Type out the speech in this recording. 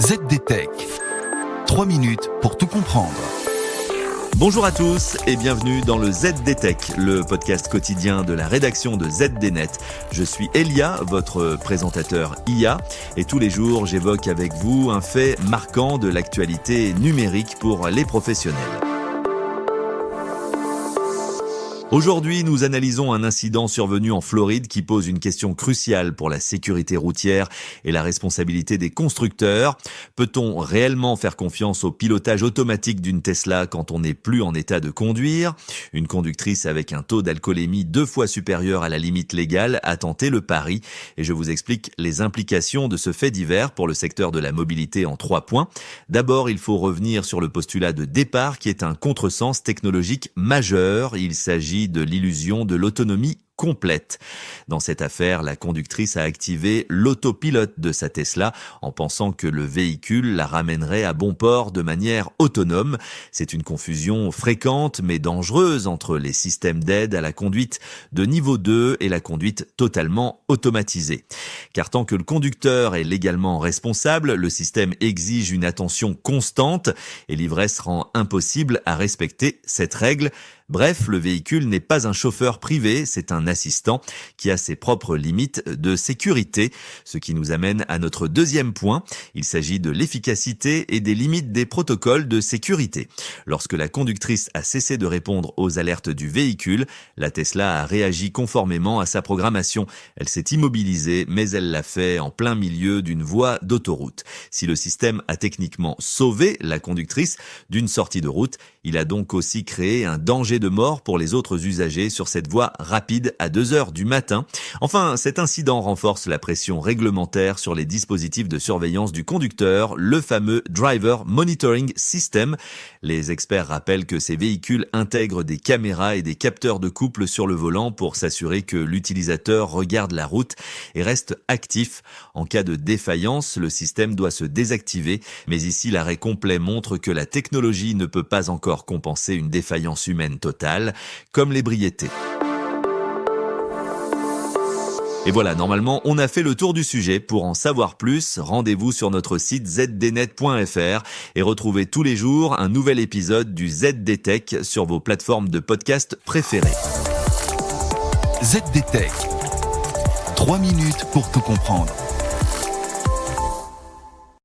ZDTech. 3 minutes pour tout comprendre. Bonjour à tous et bienvenue dans le ZDTech, le podcast quotidien de la rédaction de ZDNet. Je suis Elia, votre présentateur IA, et tous les jours j'évoque avec vous un fait marquant de l'actualité numérique pour les professionnels. Aujourd'hui, nous analysons un incident survenu en Floride qui pose une question cruciale pour la sécurité routière et la responsabilité des constructeurs. Peut-on réellement faire confiance au pilotage automatique d'une Tesla quand on n'est plus en état de conduire ? Une conductrice avec un taux d'alcoolémie 2 fois supérieur à la limite légale a tenté le pari et je vous explique les implications de ce fait divers pour le secteur de la mobilité en 3 points. D'abord, il faut revenir sur le postulat de départ qui est un contresens technologique majeur. Il s'agit de l'illusion de l'autonomie complète. Dans cette affaire, la conductrice a activé l'autopilote de sa Tesla en pensant que le véhicule la ramènerait à bon port de manière autonome. C'est une confusion fréquente mais dangereuse entre les systèmes d'aide à la conduite de niveau 2 et la conduite totalement automatisée. Car tant que le conducteur est légalement responsable, le système exige une attention constante et l'ivresse rend impossible à respecter cette règle. Bref, le véhicule n'est pas un chauffeur privé, c'est un assistant qui a ses propres limites de sécurité. Ce qui nous amène à notre deuxième point. Il s'agit de l'efficacité et des limites des protocoles de sécurité. Lorsque la conductrice a cessé de répondre aux alertes du véhicule, la Tesla a réagi conformément à sa programmation. Elle s'est immobilisée, mais elle l'a fait en plein milieu d'une voie d'autoroute. Si le système a techniquement sauvé la conductrice d'une sortie de route, il a donc aussi créé un danger de mort pour les autres usagers sur cette voie rapide à 2 heures du matin. Enfin, cet incident renforce la pression réglementaire sur les dispositifs de surveillance du conducteur, le fameux Driver Monitoring System. Les experts rappellent que ces véhicules intègrent des caméras et des capteurs de couple sur le volant pour s'assurer que l'utilisateur regarde la route et reste actif. En cas de défaillance, le système doit se désactiver. Mais ici, l'arrêt complet montre que la technologie ne peut pas encore compenser une défaillance humaine totale, comme l'ébriété. Et voilà, normalement, on a fait le tour du sujet. Pour en savoir plus, rendez-vous sur notre site zdnet.fr et retrouvez tous les jours un nouvel épisode du ZDTech sur vos plateformes de podcast préférées. ZDTech. 3 minutes pour tout comprendre.